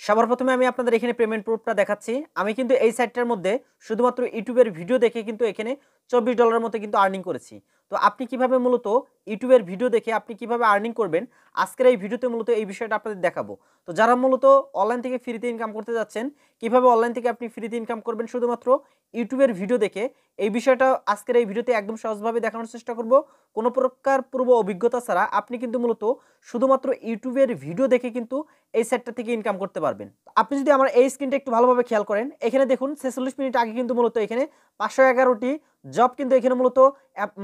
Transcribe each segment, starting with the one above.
সবার প্রথমে আমি আপনাদের এখানে পেমেন্ট প্রুফটা দেখাচ্ছি। আমি কিন্তু এই সাইটটার মধ্যে শুধুমাত্র ইউটিউবের ভিডিও দেখে কিন্তু এখানে $24 মতো কিন্তু আর্নিং করেছি। তো আপনি কিভাবে মূলত ইউটিউবের ভিডিও দেখে আপনি কিভাবে আর্নিং করবেন, আজকের এই ভিডিওতে মূলত এই বিষয়টা আপনাদের দেখাবো। তো যারা মূলত অনলাইন থেকে ফ্রিতে ইনকাম করতে যাচ্ছেন, কিভাবে অনলাইন থেকে আপনি ফ্রিতে ইনকাম করবেন শুধুমাত্র ইউটিউবের ভিডিও দেখে, এই বিষয়টা আজকের এই ভিডিওতে একদম সহজভাবে দেখানোর চেষ্টা করব। কোনো প্রকার পূর্ব অভিজ্ঞতা ছাড়া আপনি কিন্তু মূলত শুধুমাত্র ইউটিউবের ভিডিও দেখে কিন্তু এই সাইটটা থেকে ইনকাম করতে পারবেন। আপনি যদি আমার এই স্ক্রিনটা একটু ভালোভাবে খেয়াল করেন, এখানে দেখুন 46 মিনিট আগে কিন্তু মূলত এখানে 511টি জব কিন্তু এখানে মূলত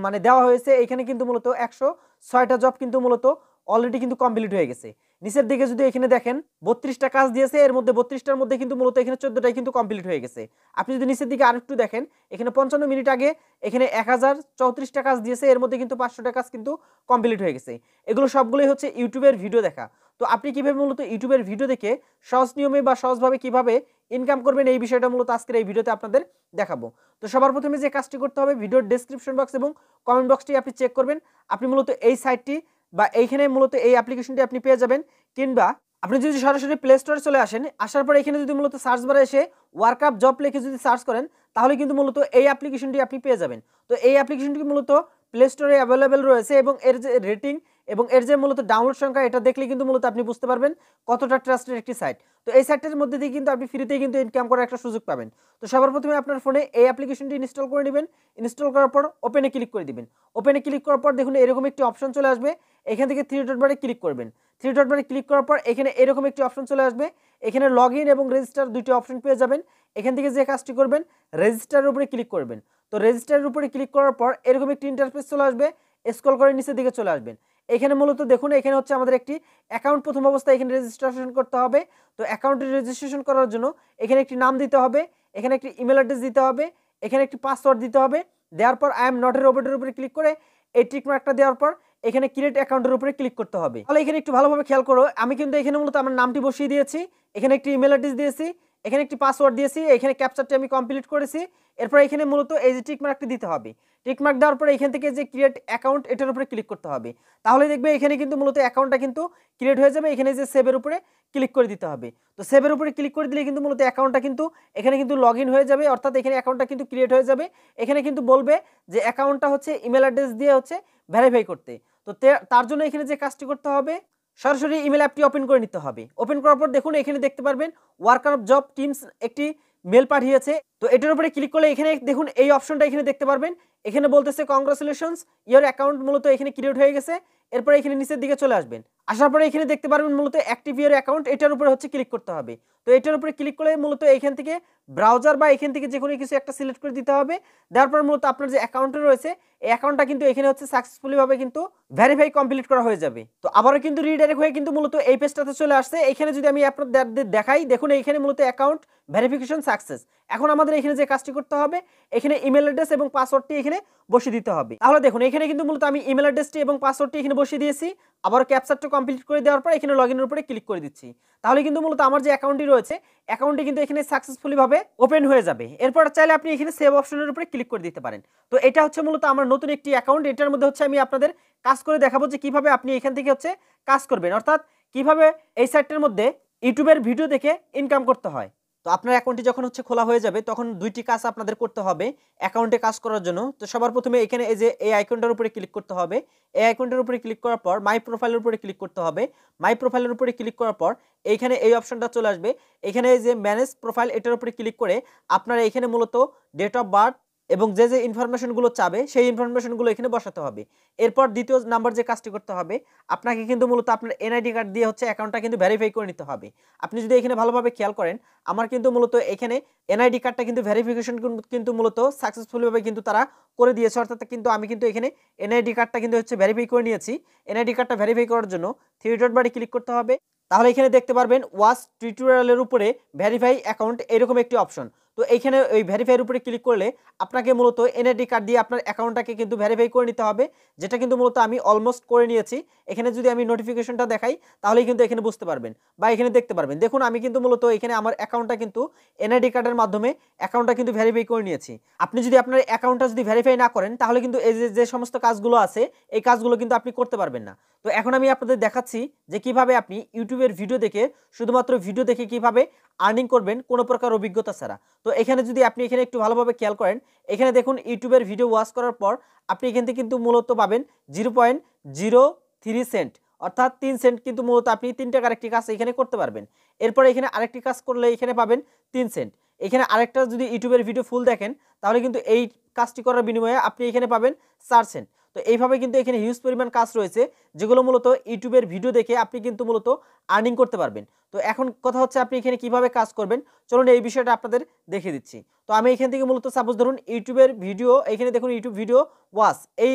মানে দেওয়া হয়েছে। এখানে কিন্তু মূলত 106টা জব কিন্তু মূলত অলরেডি কিন্তু কমপ্লিট হয়ে গেছে। নিচের দিকে যদি এখানে দেখেন 32টা কাজ দিয়েছে, এর মধ্যে 32টার মধ্যে কিন্তু মূলত এখানে 14টাই কিন্তু কমপ্লিট হয়ে গেছে। আপনি যদি নিচের দিকে আরেকটু দেখেন, এখানে 55 মিনিট আগে এখানে 1034টা কাজ দিয়েছে, এর মধ্যে কিন্তু 500টা কাজ কিন্তু কমপ্লিট হয়ে গেছে। এগুলো সবগুলোই হচ্ছে ইউটিউবের ভিডিও দেখা। তো আপনি কিভাবে মূলত ইউটিউবের ভিডিও দেখে সহজ নিয়মে বা সহজভাবে কিভাবে ইনকাম করবেন, এই বিষয়টা মূলত আজকের এই ভিডিওতে আপনাদের দেখাবো। তো সবার প্রথমে যে কাজটি করতে হবে, ভিডিওর ডেসক্রিপশন বক্স এবং কমেন্ট বক্সটি আপনি চেক করবেন। আপনি মূলত এই সাইটটি বা এইখানে মূলত এই অ্যাপ্লিকেশনটি আপনি পেয়ে যাবেন। কিংবা আপনি যদি সরাসরি প্লে স্টোরে চলে আসেন, আসার পরে এখানে যদি মূলত সার্চ বারে এসে ওয়ার্কআপ জব লিখে যদি সার্চ করেন, তাহলে কিন্তু মূলত এই অ্যাপ্লিকেশনটি আপনি পেয়ে যাবেন। তো এই অ্যাপ্লিকেশনটি মূলত প্লে স্টোরে অ্যাভেলেবেল রয়েছে এবং এর যে রেটিং এবং এর যে মূলত ডাউনলোড সংখ্যা, এটা দেখলে কিন্তু মূলত আপনি বুঝতে পারবেন কতটা ট্রাস্টেড একটি সাইট। তো এই সাইটটার মধ্যে দিয়ে কিন্তু আপনি ফ্রিতেই কিন্তু ইনকাম করার একটা সুযোগ পাবেন। তো সবার প্রথমে আপনার ফোনে এই অ্যাপ্লিকেশনটি ইনস্টল করে নেবেন। ইনস্টল করার পর ওপেনে ক্লিক করে দিবেন। ওপেনে ক্লিক করার পর দেখুন এরকম একটি অপশন চলে আসবে। এখান থেকে থ্রি ডট বারে ক্লিক করবেন। থ্রি ডট বারে ক্লিক করার পর এখানে এরকম একটি অপশন চলে আসবে। এখানে লগ ইন এবং রেজিস্টার দুইটি অপশন পেয়ে যাবেন। এখান থেকে যে কাজটি করবেন, রেজিস্টারের উপরে ক্লিক করবেন। তো রেজিস্টারের উপরে ক্লিক করার পর এরকম একটি ইন্টারফেস চলে আসবে। স্ক্রল করে নিচের দিকে চলে আসবেন। এখানে মূলত দেখুন এখানে হচ্ছে আমাদের একটি অ্যাকাউন্ট প্রথম অবস্থায় এখানে রেজিস্ট্রেশন করতে হবে। তো অ্যাকাউন্টে রেজিস্ট্রেশন করার জন্য এখানে একটি নাম দিতে হবে, এখানে একটি ইমেল অ্যাড্রেস দিতে হবে, এখানে একটি পাসওয়ার্ড দিতে হবে। দেওয়ার পর আই এম নট এ রোবটের উপরে ক্লিক করে এই টিক মার্কটা দেওয়ার পর এখানে ক্রিয়েট অ্যাকাউন্টের উপরে ক্লিক করতে হবে। তাহলে এখানে একটু ভালোভাবে খেয়াল করো, আমি কিন্তু এখানে মূলত আমার নামটি বসিয়ে দিয়েছি, এখানে একটি ইমেল অ্যাড্রেস দিয়েছি, এখানে একটি পাসওয়ার্ড দিয়েছি, এখানে ক্যাপচারটি আমি কমপ্লিট করেছি। এরপর এখানে মূলত এই যে টিক মার্কটি দিতে হবে। টিক মার্ক দেওয়ার পরে এখান থেকে যে ক্রিয়েট অ্যাকাউন্ট, এটার উপরে ক্লিক করতে হবে। তাহলে দেখবে এখানে কিন্তু মূলত অ্যাকাউন্টটা কিন্তু ক্রিয়েট হয়ে যাবে। এখানে যে সেভের উপরে ক্লিক করে দিতে হবে। তো সেভের উপরে ক্লিক করে দিলে কিন্তু মূলত অ্যাকাউন্টটা কিন্তু এখানে কিন্তু লগ ইন হয়ে যাবে, অর্থাৎ এখানে অ্যাকাউন্টটা কিন্তু ক্রিয়েট হয়ে যাবে। এখানে কিন্তু বলবে যে অ্যাকাউন্টটা হচ্ছে ইমেল অ্যাড্রেস দিয়ে হচ্ছে ভেরিফাই করতে। তো তার জন্য এখানে যে কাজটি করতে হবে, সরাসরি ইমেল অ্যাপটি ওপেন করে নিতে হবে। ওপেন করার পর দেখুন এখানে দেখতে পারবেন ওয়ার্কার অফ জব টিমস একটি মেল পাঠিয়েছে। তো এটার উপরে ক্লিক করলে এখানে দেখুন এই অপশনটা এখানে দেখতে পারবেন। এখানে বলতেছে কংগ্রাচুলেশনস, ইওর অ্যাকাউন্ট মূলত এখানে ক্রিয়েট হয়ে গেছে। এরপরে এখানে নিচের দিকে চলে আসবেন। আসার পরে এখানে দেখতে পারবেন মূলত অ্যাক্টিভ ইওর অ্যাকাউন্ট, এটার উপরে হচ্ছে ক্লিক করতে হবে। তো এটার উপরে ক্লিক করলে মূলত এখান থেকে ব্রাউজার বা এখান থেকে যে কোনো কিছু একটা সিলেক্ট করে দিতে হবে। দেওয়ার পর মূলত আপনার যে অ্যাকাউন্টে রয়েছে এই অ্যাকাউন্টটা কিন্তু এখানে হচ্ছে সাকসেসফুলি ভাবে কিন্তু ভেরিফাই কমপ্লিট করা হয়ে যাবে। তো আবারও কিন্তু রিডাইরেক্ট হয়ে কিন্তু মূলত এই পেজটাতে চলে আসছে। এখানে যদি আমি আপনাদের দেখাই, দেখুন এইখানে মূলত অ্যাকাউন্ট ভেরিফিকেশন সাকসেস। এখন আমাদের এখানে যে কাজটি করতে হবে, এখানে ইমেল অ্যাড্রেস এবং পাসওয়ার্ডটি এখানে বসিয়ে দিতে হবে। তাহলে দেখুন এখানে কিন্তু মূলত আমি ইমেল অ্যাড্রেসটি এবং পাসওয়ার্ডটি এখানে বসিয়ে দিয়েছি। আবার ক্যাপচারটা কমপ্লিট করে দেওয়ার পর এখানে লগইনের উপরে ক্লিক করে দিচ্ছি। তাহলে কিন্তু মূলত আমার যে অ্যাকাউন্টটি রয়েছে, অ্যাকাউন্টটি কিন্তু এখানে সাকসেসফুলি ভাবে ওপেন হয়ে যাবে। এরপর চাইলে আপনি এখানে সেভ অপশনের উপরে ক্লিক করে দিতে পারেন। তো এটা হচ্ছে মূলত আমার নতুন একটি অ্যাকাউন্ট। এটার মধ্যে হচ্ছে আমি আপনাদের কাজ করে দেখাবো যে কিভাবে আপনি এখান থেকে হচ্ছে কাজ করবেন, অর্থাৎ কিভাবে এই সাইটটার মধ্যে ইউটিউবের ভিডিও দেখে ইনকাম করতে হয়। তো আপনার অ্যাকাউন্টটি যখন হচ্ছে খোলা হয়ে যাবে, তখন দুইটি কাজ আপনাদের করতে হবে অ্যাকাউন্টে কাজ করার জন্য। তো সবার প্রথমে এখানে এই যে এই আইকনটার উপরে ক্লিক করতে হবে। এই আইকনটার উপরে ক্লিক করার পর মাই প্রোফাইলের উপরে ক্লিক করতে হবে। মাই প্রোফাইলের উপরে ক্লিক করার পর এইখানে এই অপশনটা চলে আসবে। এখানে এই যে ম্যানেজ প্রোফাইল, এটার উপরে ক্লিক করে আপনারা এখানে মূলত ডেট অফ বার্থ এবং যে যে ইনফরমেশনগুলো চাবে সেই ইনফরমেশনগুলো এখানে বসাতে হবে। এরপর দ্বিতীয় নাম্বার যে কাজটি করতে হবে, আপনাকে কিন্তু মূলত আপনার এনআইডি কার্ড দিয়ে হচ্ছে অ্যাকাউন্টটা কিন্তু ভেরিফাই করে নিতে হবে। আপনি যদি এখানে ভালোভাবে খেয়াল করেন, আমার কিন্তু মূলত এখানে এনআইডি কার্ডটা কিন্তু ভেরিফিকেশন কিন্তু মূলত সাকসেসফুলিভাবে কিন্তু তারা করে দিয়েছে, অর্থাৎ কিন্তু আমি কিন্তু এখানে এনআইডি কার্ডটা কিন্তু হচ্ছে ভেরিফাই করে নিয়েছি। এনআইডি কার্ডটা ভেরিফাই করার জন্য থ্রি ডট বারে ক্লিক করতে হবে। তাহলে এখানে দেখতে পারবেন ওয়াচ টিউটোরিয়ালের উপরে ভেরিফাই অ্যাকাউন্ট এরকম একটি অপশন। তো এইখানে ওই ভেরিফাইয়ের উপরে ক্লিক করলে আপনাকে মূলত এনআইডি কার্ড দিয়ে আপনার অ্যাকাউন্টটাকে কিন্তু ভেরিফাই করে নিতে হবে, যেটা কিন্তু মূলত আমি অলমোস্ট করে নিয়েছি। এখানে যদি আমি নোটিফিকেশনটা দেখাই তাহলেই কিন্তু এখানে বুঝতে পারবেন বা এখানে দেখতে পারবেন। দেখুন আমি কিন্তু মূলত এখানে আমার অ্যাকাউন্টটা কিন্তু এনআইডি কার্ডের মাধ্যমে অ্যাকাউন্টটা কিন্তু ভেরিফাই করে নিয়েছি। আপনি যদি আপনার অ্যাকাউন্টটা যদি ভেরিফাই না করেন তাহলে কিন্তু এই যে সমস্ত কাজগুলো আছে এই কাজগুলো কিন্তু আপনি করতে পারবেন না। তো এখন আমি আপনাদের দেখাচ্ছি যে কিভাবে আপনি ইউটিউবের ভিডিও দেখে, শুধুমাত্র ভিডিও দেখে কিভাবে আর্নিং করবেন কোনো প্রকার অভিজ্ঞতা ছাড়া। তো এখানে যদি আপনি এখানে একটু ভালোভাবে খেয়াল করেন, এখানে দেখুন ইউটিউবের ভিডিও ওয়াচ করার পর আপনি এখান থেকে কিন্তু মূলত পাবেন 0.03 সেন্ট, অর্থাৎ 3 সেন্ট কিন্তু মূলত আপনি 3 টাকার একটি কাজ এখানে করতে পারবেন। এরপরে এখানে আরেকটি কাজ করলে এখানে পাবেন 3 সেন্ট। এখানে আরেকটা যদি ইউটিউবের ভিডিও ফুল দেখেন তাহলে কিন্তু এই কাজটি করার বিনিময়ে আপনি এখানে পাবেন 4 সেন্ট। তো এইভাবে কিন্তু এখানে হিউজ পরিমাণ কাজ রয়েছে যেগুলো মূলত ইউটিউবের ভিডিও দেখে আপনি কিন্তু মূলত আর্নিং করতে পারবেন। তো এখন কথা হচ্ছে আপনি এখানে কিভাবে কাজ করবেন, চলুন এই বিষয়টা আপনাদের দেখিয়ে দিচ্ছি। তো আমি এখান থেকে মূলত সাপোজ ধরুন ইউটিউবের ভিডিও, এখানে দেখুন ইউটিউব ভিডিও ওয়াচ, এই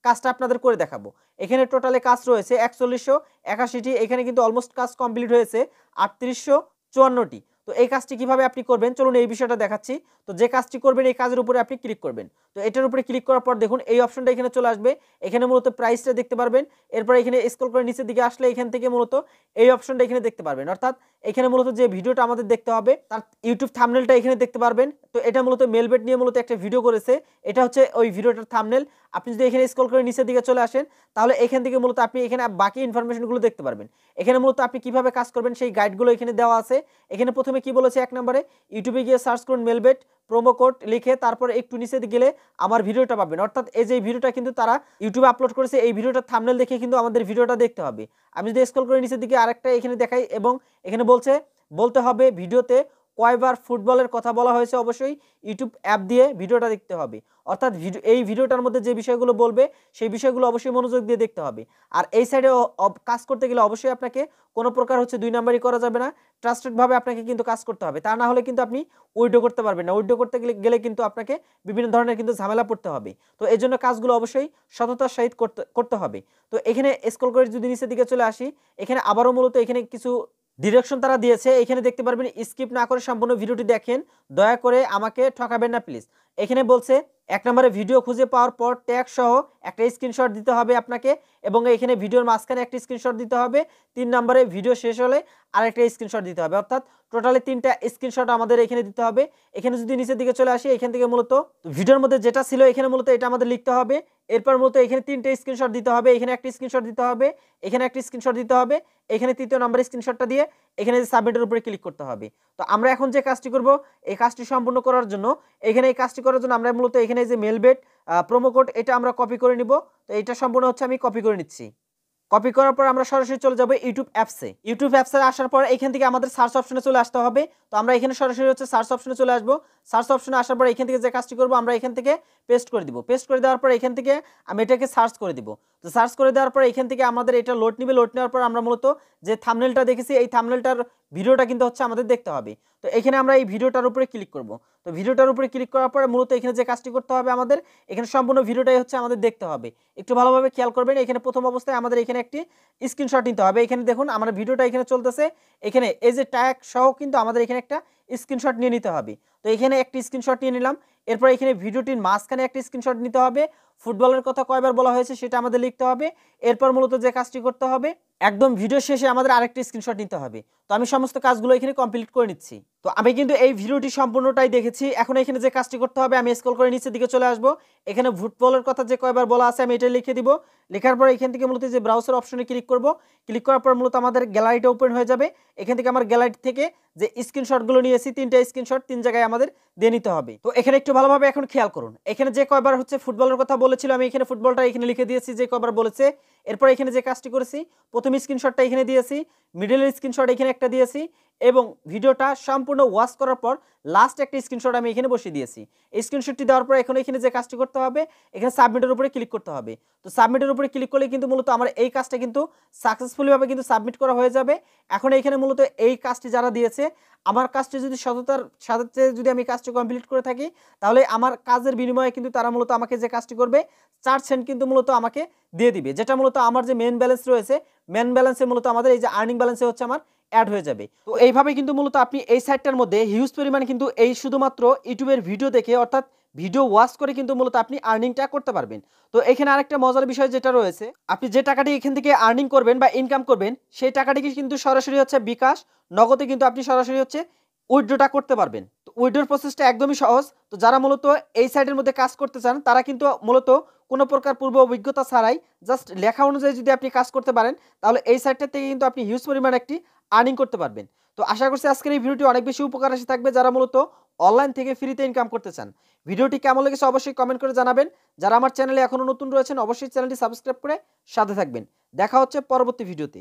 কাজটা আপনাদের করে দেখাবো। এখানে টোটালে কাজ রয়েছে 4181টি, এখানে কিন্তু অলমোস্ট কাজ কমপ্লিট হয়েছে 3854টি। তো এই কাজটি কিভাবে আপনি করবেন চলুন এই বিষয়টা দেখাচ্ছি। তো যে কাজটি করবেন এই কাজের উপরে আপনি ক্লিক করবেন। তো এটার উপরে ক্লিক করার পর দেখুন এই অপশনটা এখানে চলে আসবে, এখানে মূলত প্রাইসটা দেখতে পারবেন। এরপর এখানে স্ক্রল করে নিচের দিকে আসলে এখান থেকে মূলত এই অপশনটা এখানে দেখতে পারবেন, অর্থাৎ এখানে মূলত যে ভিডিওটা আমাদের দেখতে হবে তার ইউটিউব থাম্বনেলটা এখানে দেখতে পারবেন। তো এটা মূলত মেলবেট নিয়ে মূলত একটা ভিডিও করেছে, এটা হচ্ছে ওই ভিডিওটার থাম্বনেল। আপনি যদি এখানে স্ক্রল করে নিচের দিকে চলে আসেন তাহলে এখান থেকে মূলত আপনি এখানে বাকি ইনফরমেশনগুলো দেখতে পারবেন। এখানে মূলত আপনি কিভাবে কাজ করবেন সেই গাইডগুলো এখানে দেওয়া আছে। এখানে প্রথমে কি বলেছে, 1 নম্বরে ইউটিউবে গিয়ে সার্চ করুন মেলবেট প্রোমো কোড লিখে, তারপরে একটু নিচে গেলে আমার ভিডিওটা পাবেন, অর্থাৎ এই যে ভিডিওটা কিন্তু তারা ইউটিউবে আপলোড করেছে এই ভিডিওটার থাম্বনেল দেখে কিন্তু আমাদের ভিডিওটা দেখতে হবে। আমি যদি স্ক্রল করে নিচের দিকে আরেকটা এখানে দেখাই এবং এখানে বলতে হবে ভিডিওতে কয়বার ফুটবলের কথা বলা হয়েছে, অবশ্যই ইউটিউব অ্যাপ দিয়ে ভিডিওটা দেখতে হবে, অর্থাৎ এই ভিডিওটার মধ্যে যে বিষয়গুলো বলবে সেই বিষয়গুলো অবশ্যই মনোযোগ দিয়ে দেখতে হবে। আর এই সাইডে কাজ করতে গেলে অবশ্যই আপনাকে কোনো প্রকার হচ্ছে 2 নাম্বারই করা যাবে না, ট্রাস্টেডভাবে আপনাকে কিন্তু কাজ করতে হবে, তা না হলে কিন্তু আপনি উইথড্র করতে পারবেন না। উইথড্র করতে গেলে কিন্তু আপনাকে বিভিন্ন ধরনের কিন্তু ঝামেলা পড়তে হবে। তো এই জন্য কাজগুলো অবশ্যই সততার সহিত করতে হবে। তো এখানে স্ক্রল করে যদি নিচের দিকে চলে আসি, এখানে আবারও মূলত এখানে কিছু ডিরেকশন তারা দিয়েছে, এখানে দেখতে পারবেন স্কিপ না করে সম্পূর্ণ ভিডিওটি দেখেন, দয়া করে আমাকে ঠকাবেন না প্লিজ। এখানে বলছে 1 নম্বরে ভিডিও খুঁজে পাওয়ার পর ট্যাগ সহ একটা স্ক্রিনশট দিতে হবে আপনাকে এবং এখানে ভিডিওর মাঝখানে একটা স্ক্রিনশট দিতে হবে। 3 নম্বরে ভিডিও শেষ হলে আরেকটা স্ক্রিনশট দিতে হবে, অর্থাৎ টোটালি 3টা স্ক্রিনশট আমাদের এখানে দিতে হবে। এখানে যদি নিচের দিকে চলে আসি এখান থেকে মূলত ভিডিওর মধ্যে যেটা ছিল এখানে মূলত এটা আমাদের লিখতে হবে। এরপর মূলত এখানে 3টে স্ক্রিনশট দিতে হবে, এখানে একটা স্ক্রিনশট দিতে হবে, এখানে একটা স্ক্রিনশট দিতে হবে, এখানে 3য় নম্বরের স্ক্রিনশটটা দিয়ে এখানে যে সাবমিটের উপরে ক্লিক করতে হবে। তো আমরা এখন যে কাজটি করব এই কাজটি সম্পূর্ণ করার জন্য এখানে এই কাজটি করার জন্য আমরা মূলত এখানে যে মেলবেট প্রোমো কোড এটা আমরা কপি করে নিব। তো এটা সম্পূর্ণ হচ্ছে আমি কপি করে নিচ্ছি। কপি করার পর আমরা সরাসরি চলে যাব ইউটিউব অ্যাপসে। ইউটিউব অ্যাপসে আসার পর এখান থেকে আমাদের সার্চ অপশনে চলে আসতে হবে। তো আমরা এখানে সরাসরি হচ্ছে সার্চ অপশনে চলে আসব। সার্চ অপশনে আসার পর এখান থেকে যে কাজটি করব আমরা এখান থেকে পেস্ট করে দিব। পেস্ট করে দেওয়ার পর এখান থেকে আমি এটাকে সার্চ করে দিব। তো সার্চ করে দেওয়ার পর এখান থেকে আমাদের এটা লোড নিবে। লোড নেওয়ার পর আমরা মূলত যে থাম্বনেলটা দেখেছি এই থাম্বনেলটার ভিডিওটা কিন্তু হচ্ছে আমাদের দেখতে হবে। তো এখানে আমরা এই ভিডিওটার উপরে ক্লিক করব। তো ভিডিওটার উপরে ক্লিক করার পরে মূলত এখানে যে কাজটি করতে হবে আমাদের এখানে সম্পূর্ণ ভিডিওটাই হচ্ছে আমাদের দেখতে হবে। একটু ভালোভাবে খেয়াল করবেন, এখানে প্রথম অবস্থায় আমাদের এখানে একটি স্ক্রিনশট নিতে হবে। এখানে দেখুন আমার ভিডিওটা এখানে চলতেছে, এখানে এই যে ট্যাগ সহ কিন্তু আমাদের এখানে একটা স্ক্রিনশট নিয়ে নিতে হবে। তো এখানে একটি স্ক্রিনশট নিয়ে নিলাম। এরপর এখানে ভিডিওটির মাঝখানে একটি স্ক্রিনশট নিতে হবে, ফুটবলের কথা কয়বার বলা হয়েছে সেটা আমাদের লিখতে হবে। এরপর মূলত যে কাজটি করতে হবে একদম ভিডিও শেষে আমাদের আরেকটি স্ক্রিনশট নিতে হবে। তো আমি সমস্ত কাজগুলো এখানে কমপ্লিট করে নিচ্ছি। তো আমি কিন্তু এই ভিডিওটি সম্পূর্ণটাই দেখেছি। এখন এখানে যে কাজটি করতে হবে আমি স্ক্রল করে নিচের দিকে চলে আসব। এখানে ফুটবলের কথা যে কয়বার বলা আছে আমি এটা লিখে দিব। লেখার পর এখান থেকে মূলত যে ব্রাউজার অপশনে ক্লিক করব। ক্লিক করার পর মূলত আমাদের গ্যালারিটা ওপেন হয়ে যাবে। এখান থেকে আমার গ্যালারি থেকে যে স্ক্রিনশটগুলো নিয়েছি 3টা স্ক্রিনশট 3 জায়গায় আমাদের দিয়ে নিতে হবে। তো এখানে একটু ভালোভাবে এখন খেয়াল করুন, এখানে যে কয়বার হচ্ছে ফুটবলের কথা বলেছিল আমি এখানে ফুটবলটা এখানে লিখে দিয়েছি যে কয়বার বলেছে। এরপর এখানে যে কাজটি করেছি প্রথম স্ক্রিনশটটা এখানে দিয়েছি, মিডলের স্ক্রিনশট এখানে একটা দিয়েছি এবং ভিডিওটা সম্পূর্ণ ওয়াচ করার পর লাস্ট একটা স্ক্রিনশট আমি এখানে বসিয়ে দিয়েছি। এই স্ক্রিনশটটি দেওয়ার পর এখন এখানে যে কাজটি করতে হবে এখানে সাবমিটের উপরে ক্লিক করতে হবে। তো সাবমিটের উপরে ক্লিক করলে কিন্তু মূলত আমার এই কাজটা কিন্তু সাকসেসফুলিভাবে কিন্তু সাবমিট করা হয়ে যাবে। এখন এখানে মূলত এই কাজটি যারা দিয়েছে আমার কাজটি যদি সততার সাথে যদি আমি কাজটি কমপ্লিট করে থাকি তাহলে আমার কাজের বিনিময়ে কিন্তু তারা মূলত আমাকে যে কাজটি করবে 4 সেন্ট কিন্তু মূলত আমাকে দিয়ে দিবে, যেটা মূলত আমার যে মেন ব্যালেন্স রয়েছে মেন ব্যালেন্সে মূলত আমাদের এই যে আর্নিং ব্যালেন্সে হচ্ছে আমার অ্যাড হয়ে যাবে। তো এইভাবে কিন্তু মূলত আপনি এই সাইটটার মধ্যে হিউজ পরিমাণে কিন্তু এই শুধুমাত্র ইউটিউবের ভিডিও দেখে অর্থাৎ ভিডিও ওয়াচ করে কিন্তু মূলত আপনি আর্নিংটা করতে পারবেন। তো এখানে আরেকটা মজার বিষয় যেটা রয়েছে, আপনি যে টাকাটি এখান থেকে আর্নিং করবেন বা ইনকাম করবেন সেই টাকাটিকে কিন্তু সরাসরি হচ্ছে বিকাশ নগদে কিন্তু আপনি সরাসরি হচ্ছে উইথড্রটা করতে পারবেন। তো উইথড্রর প্রসেসটা একদমই সহজ। তো যারা মূলত এই সাইটের মধ্যে কাজ করতে চান তারা কিন্তু মূলত কোনো প্রকার পূর্ব অভিজ্ঞতা ছাড়াই জাস্ট লেখা অনুযায়ী যদি আপনি কাজ করতে পারেন তাহলে এই সাইটটা থেকে কিন্তু আপনি হিউজ পরিমাণে একটি আর্নিং করতে পারবেন। তো আশা করছি আজকের এই ভিডিওটি অনেক বেশি উপকার এসে থাকবে যারা মূলত অনলাইন থেকে ফ্রিতে ইনকাম করতে চান। ভিডিওটি কেমন লেগেছে অবশ্যই কমেন্ট করে জানাবেন। যারা আমার চ্যানেলে এখনও নতুন রয়েছেন অবশ্যই চ্যানেলটি সাবস্ক্রাইব করে সাথে থাকবেন। দেখা হচ্ছে পরবর্তী ভিডিওতে।